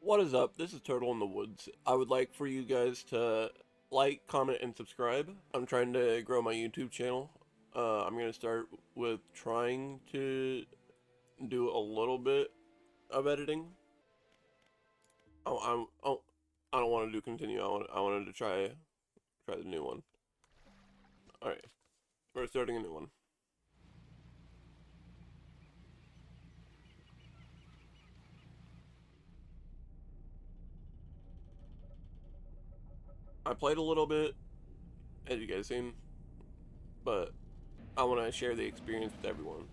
What is up? This is Turtle in the Woods. I would like for you guys to like, comment, and subscribe. I'm trying to grow my YouTube channel. I'm going to start with trying to do a little bit of editing. Oh, I don't want to do continue. I wanted to try the new one. All right, we're starting a new one. I played a little bit, as you guys seen, but I want to share the experience with everyone.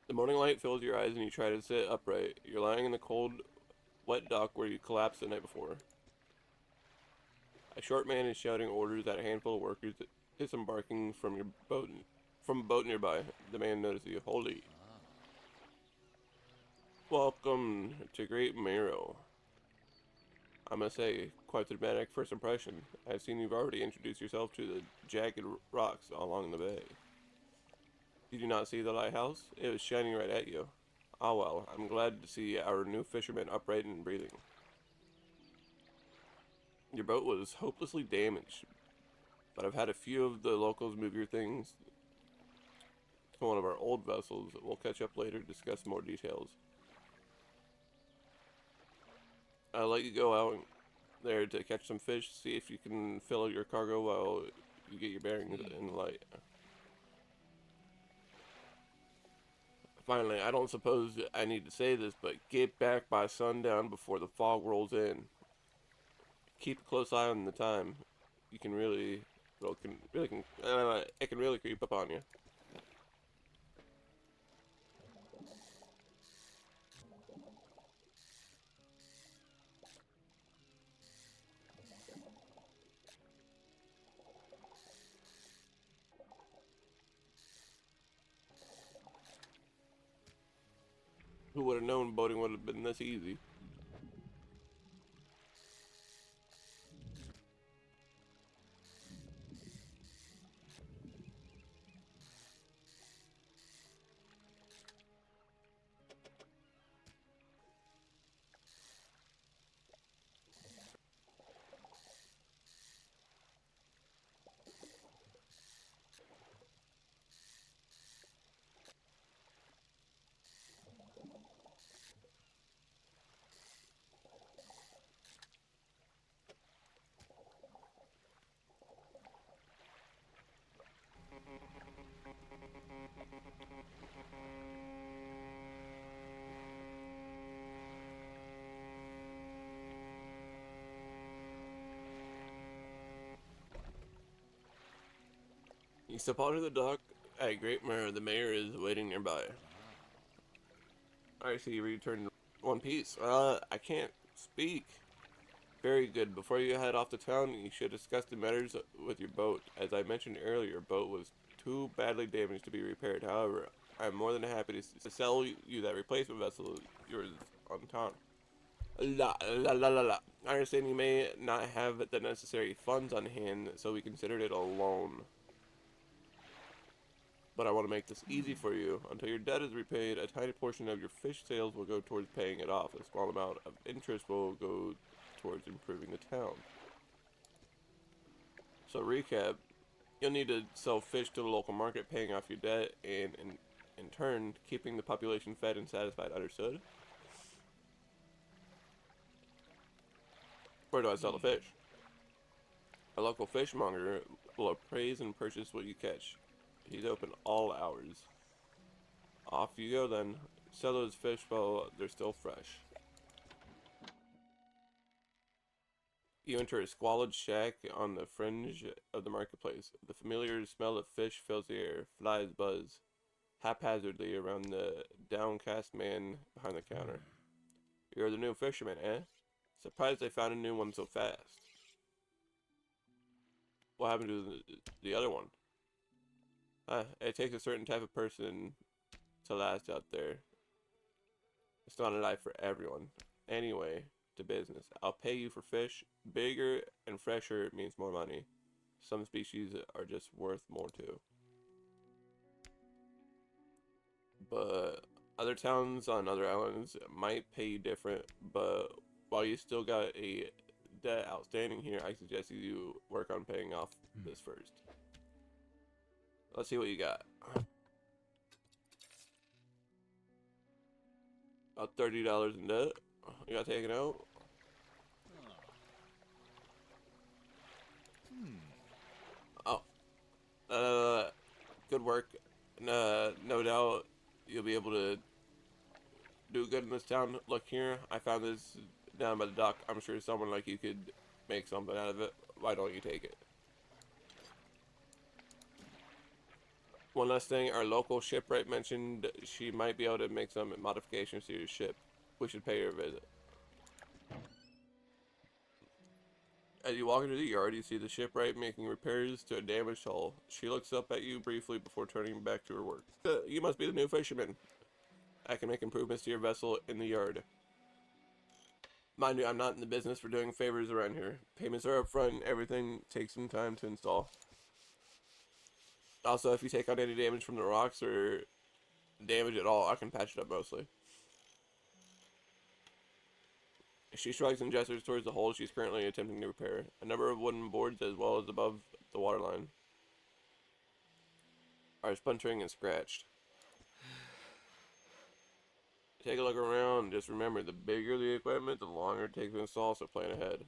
The morning light fills your eyes and you try to sit upright. You're lying in the cold, wet dock where you collapsed the night before. A short man is shouting orders at a handful of workers disembarking from a boat nearby. The man notices you. Holy. Welcome to Great Marrow. I must say, quite a dramatic first impression. I've seen you've already introduced yourself to the jagged rocks along the bay. Did you not see the lighthouse? It was shining right at you. Ah well, I'm glad to see our new fisherman upright and breathing. Your boat was hopelessly damaged, but I've had a few of the locals move your things to one of our old vessels. We'll catch up later to discuss more details. I'll let you go out there to catch some fish, see if you can fill your cargo while you get your bearings in the light. Finally, I don't suppose I need to say this, but get back by sundown before the fog rolls in. Keep a close eye on the time. You can really, it can really creep up on you. Who would have known boating would have been this easy? You step onto the dock at Great Mirror. The mayor is waiting nearby. I see you returned one piece. I can't speak. Very good. Before you head off to town, you should discuss the matters with your boat. As I mentioned earlier, your boat was too badly damaged to be repaired. However, I'm more than happy to sell you that replacement vessel yours on town. La. I understand you may not have the necessary funds on hand, so we considered it a loan. But I want to make this easy for you. Until your debt is repaid, a tiny portion of your fish sales will go towards paying it off. A small amount of interest will go towards improving the town. So recap, you'll need to sell fish to the local market, paying off your debt, and in turn, keeping the population fed and satisfied. Understood? Where do I sell the fish? A local fishmonger will appraise and purchase what you catch. He's open all hours. Off you go then. Sell those fish while they're still fresh. You enter a squalid shack on the fringe of the marketplace. The familiar smell of fish fills the air. Flies buzz haphazardly around the downcast man behind the counter. You're the new fisherman, eh? Surprised I found a new one so fast. What happened to the other one? It takes a certain type of person to last out there. It's not a life for everyone. Anyway, to business. I'll pay you for fish. Bigger and fresher means more money. Some species are just worth more too. But other towns on other islands might pay you different, but while you still got a debt outstanding here, I suggest you work on paying off this first. Let's see what you got. About $30 in debt. You got taken out. Oh, good work. No doubt you'll be able to do good in this town. Look here, I found this down by the dock. I'm sure someone like you could make something out of it. Why don't you take it? One last thing, our local shipwright mentioned she might be able to make some modifications to your ship. We should pay her a visit. As you walk into the yard, you see the shipwright making repairs to a damaged hull. She looks up at you briefly before turning back to her work. You must be the new fisherman. I can make improvements to your vessel in the yard. Mind you, I'm not in the business for doing favors around here. Payments are up front and everything takes some time to install. Also, if you take on any damage from the rocks or damage at all, I can patch it up mostly. She shrugs and gestures towards the hole she's currently attempting to repair. A number of wooden boards as well as above the waterline are splintering and scratched. Take a look around. Just remember, the bigger the equipment, the longer it takes to install, so plan ahead.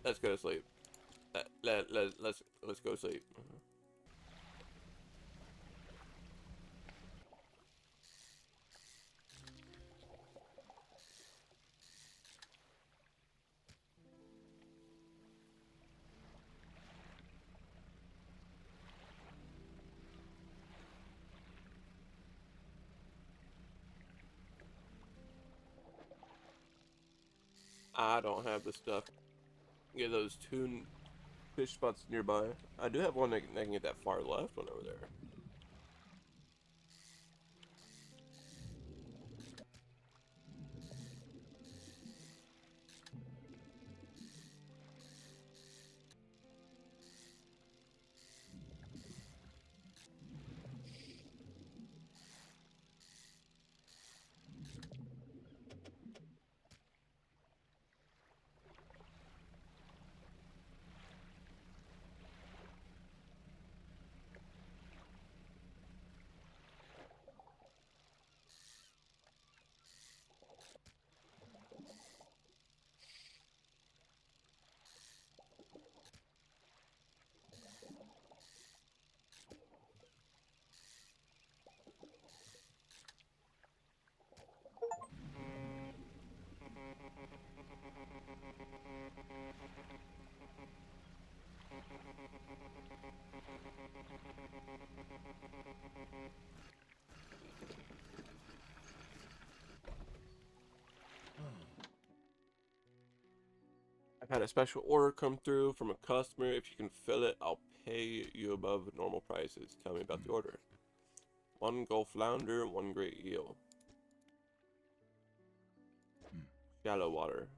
Let's go to sleep. Let's go to sleep. I don't have the stuff. Get those two fish spots nearby. I do have one that can get that far left one over there. I've had a special order come through from a customer. If you can fill it, I'll pay you above normal prices. Tell me about the order. One Gulf flounder, one great eel. Shallow water.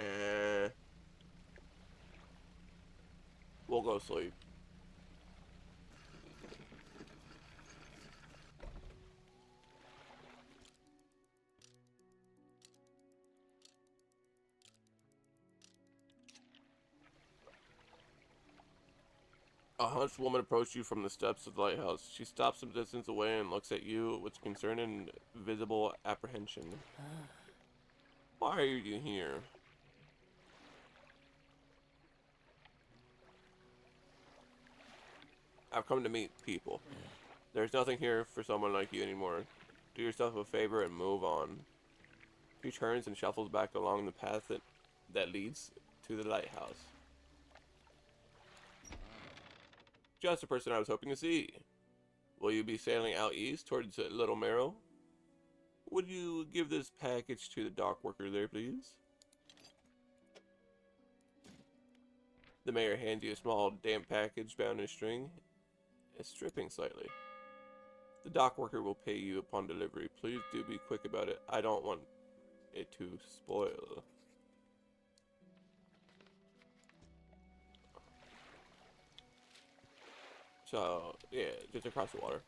And we'll go sleep. A hunched woman approached you from the steps of the lighthouse. She stops some distance away and looks at you with concern and visible apprehension. Why are you here? I've come to meet people. There's nothing here for someone like you anymore. Do yourself a favor and move on. He turns and shuffles back along the path that leads to the lighthouse. Just the person I was hoping to see. Will you be sailing out east towards Little Marrow? Would you give this package to the dock worker there, please? The mayor hands you a small, damp package bound in a string. It's dripping slightly. The dock worker will pay you upon delivery. Please do be quick about it. I don't want it to spoil. So, yeah, just across the water.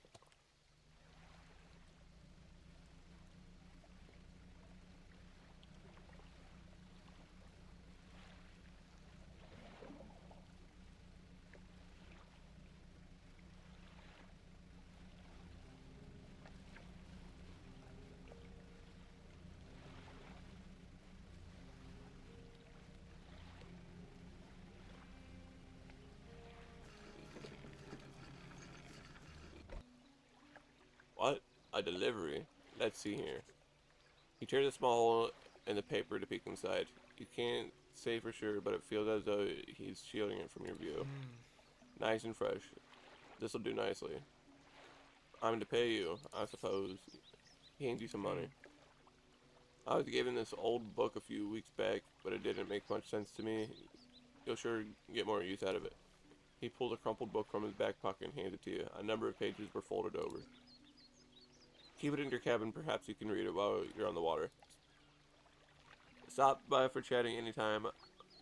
What? A delivery? Let's see here. He tears a small hole in the paper to peek inside. You can't say for sure, but it feels as though he's shielding it from your view. Nice and fresh. This'll do nicely. I'm to pay you, I suppose. He hands you some money. I was given this old book a few weeks back, but it didn't make much sense to me. You'll sure get more use out of it. He pulls a crumpled book from his back pocket and hands it to you. A number of pages were folded over. Keep it in your cabin, perhaps you can read it while you're on the water. Stop by for chatting anytime.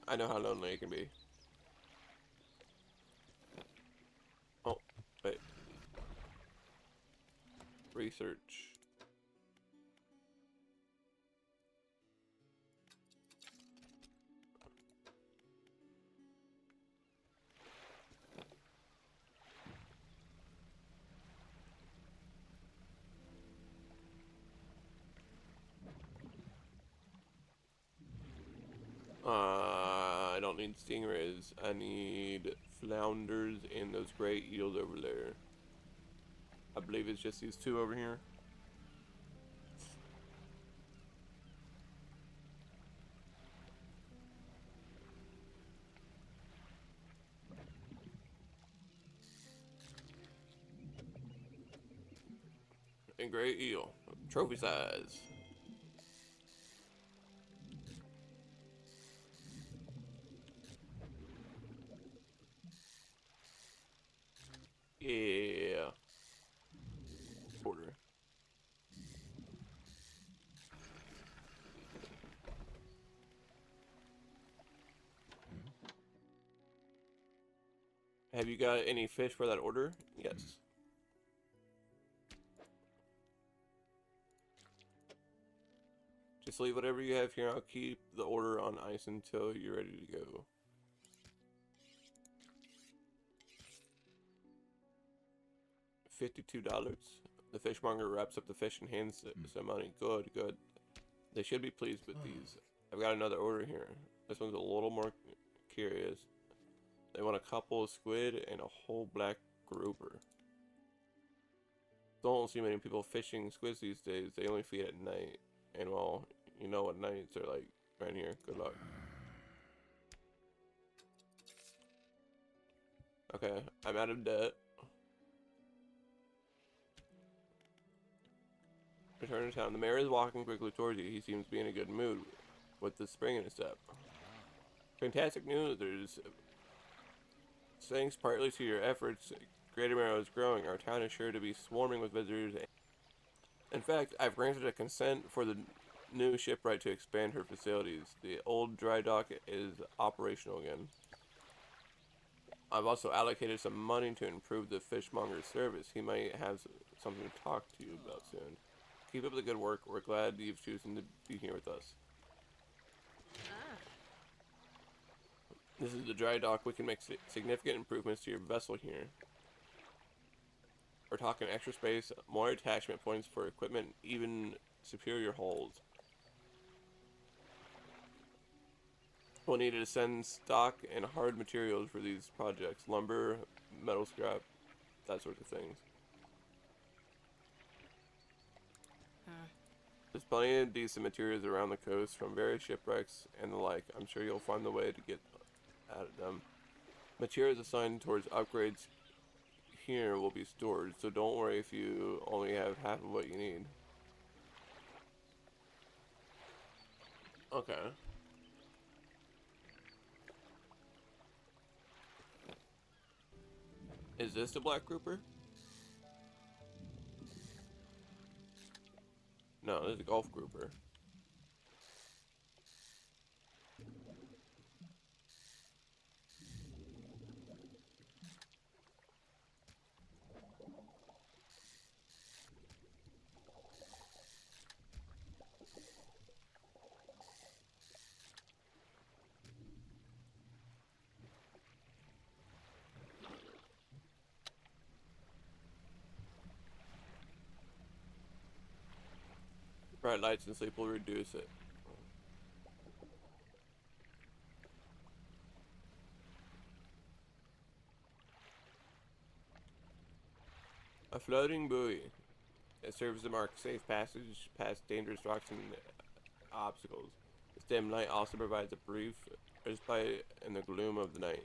I know how lonely it can be. Oh, wait. Research. I don't need stingrays. I need flounders and those great eels over there. I believe it's just these two over here. And great eel. Trophy size. Yeah. Order. Have you got any fish for that order? Yes. Just leave whatever you have here. I'll keep the order on ice until you're ready to go. $52. The fishmonger wraps up the fish and hands some money. Good, good. They should be pleased with these. I've got another order here. This one's a little more curious. They want a couple of squid and a whole black grouper. Don't see many people fishing squids these days. They only feed at night. And well, you know what nights are like right here. Good luck. Okay, I'm out of debt. Return to town. The mayor is walking quickly towards you. He seems to be in a good mood with the spring in his step. Fantastic news. There's thanks partly to your efforts, Greater Marrow is growing. Our town is sure to be swarming with visitors. In fact, I've granted a consent for the new shipwright to expand her facilities. The old dry dock is operational again. I've also allocated some money to improve the fishmonger's service. He might have something to talk to you about soon. Keep up the good work. We're glad you've chosen to be here with us. This is the dry dock. We can make significant improvements to your vessel here. We're talking extra space, more attachment points for equipment, even superior holds. We'll need to send stock and hard materials for these projects. Lumber, metal scrap, that sort of things. There's plenty of decent materials around the coast from various shipwrecks and the like. I'm sure you'll find the way to get at them. Materials assigned towards upgrades here will be stored, so don't worry if you only have half of what you need. Okay. Is this the black grouper? No, this is a golf grouper. Bright lights and sleep will reduce it. A floating buoy. It serves to mark safe passage past dangerous rocks and obstacles. This dim light also provides a brief respite in the gloom of the night.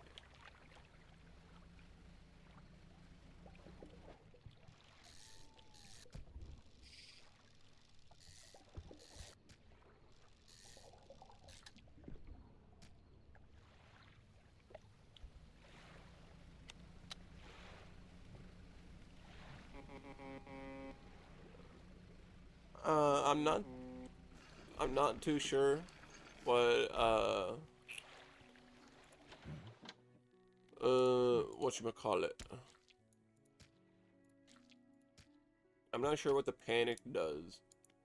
Uh, I'm not. I'm not too sure what whatchamacallit. I'm not sure what the panic does.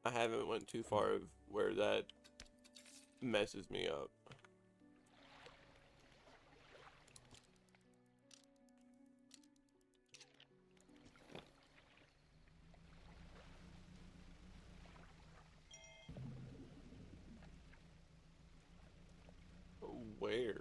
I haven't went too far of where that messes me up. Where?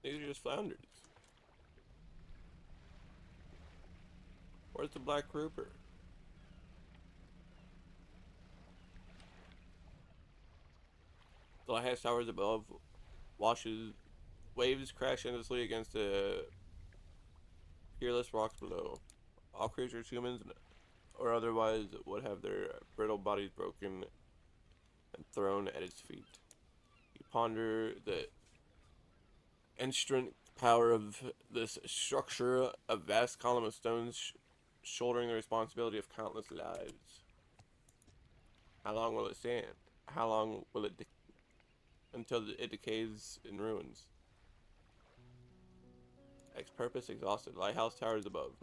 These are just flounders. Where's the black grouper? The lighthouse towers above washes waves crash endlessly against the peerless rocks below. All creatures, humans or otherwise, would have their brittle bodies broken and thrown at its feet. You ponder the instant power of this structure, a vast column of stones shouldering the responsibility of countless lives. How long will it stand? How long will it until it decays in ruins? Ex-purpose exhausted. Lighthouse towers above.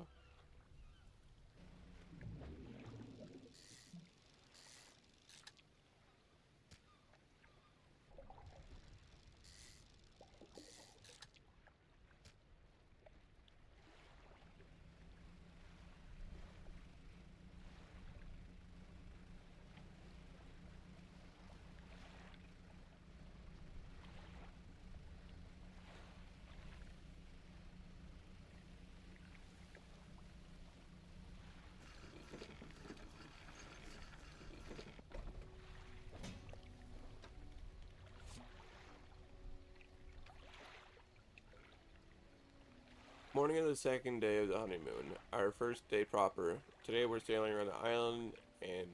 Morning of the second day of the honeymoon, our first day proper. Today we're sailing around the island and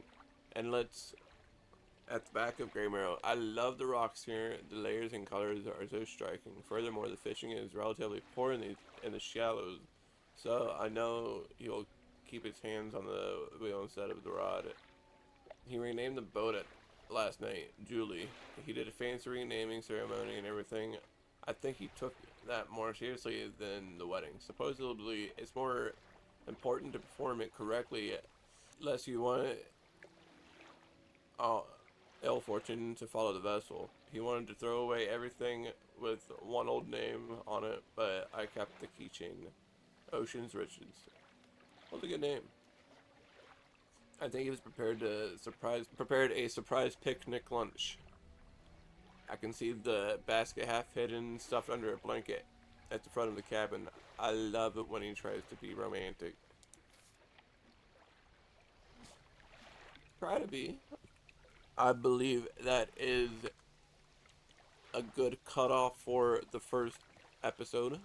inlets at the back of Grey Marrow. I love the rocks here. The layers and colors are so striking. Furthermore, the fishing is relatively poor in the shallows, so I know he'll keep his hands on the wheel instead of the rod. He renamed the boat last night, Julie. He did a fancy renaming ceremony and everything. I think he took that more seriously than the wedding. Supposedly, it's more important to perform it correctly, lest you want uh, ill fortune to follow the vessel. He wanted to throw away everything with one old name on it, but I kept the keychain. Ocean's Riches. What a good name. I think he was prepared a surprise picnic lunch. I can see the basket half hidden, stuffed under a blanket at the front of the cabin. I love it when he tries to be romantic. Try to be. I believe that is a good cutoff for the first episode.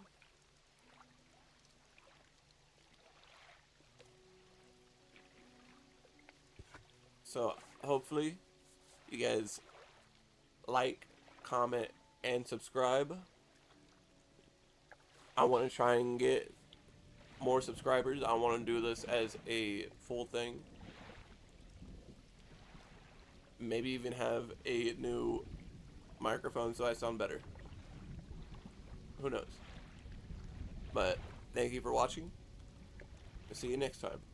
So hopefully you guys like, comment, and subscribe. I want to try and get more subscribers. I want to do this as a full thing. Maybe even have a new microphone so I sound better. Who knows? But thank you for watching. See you next time.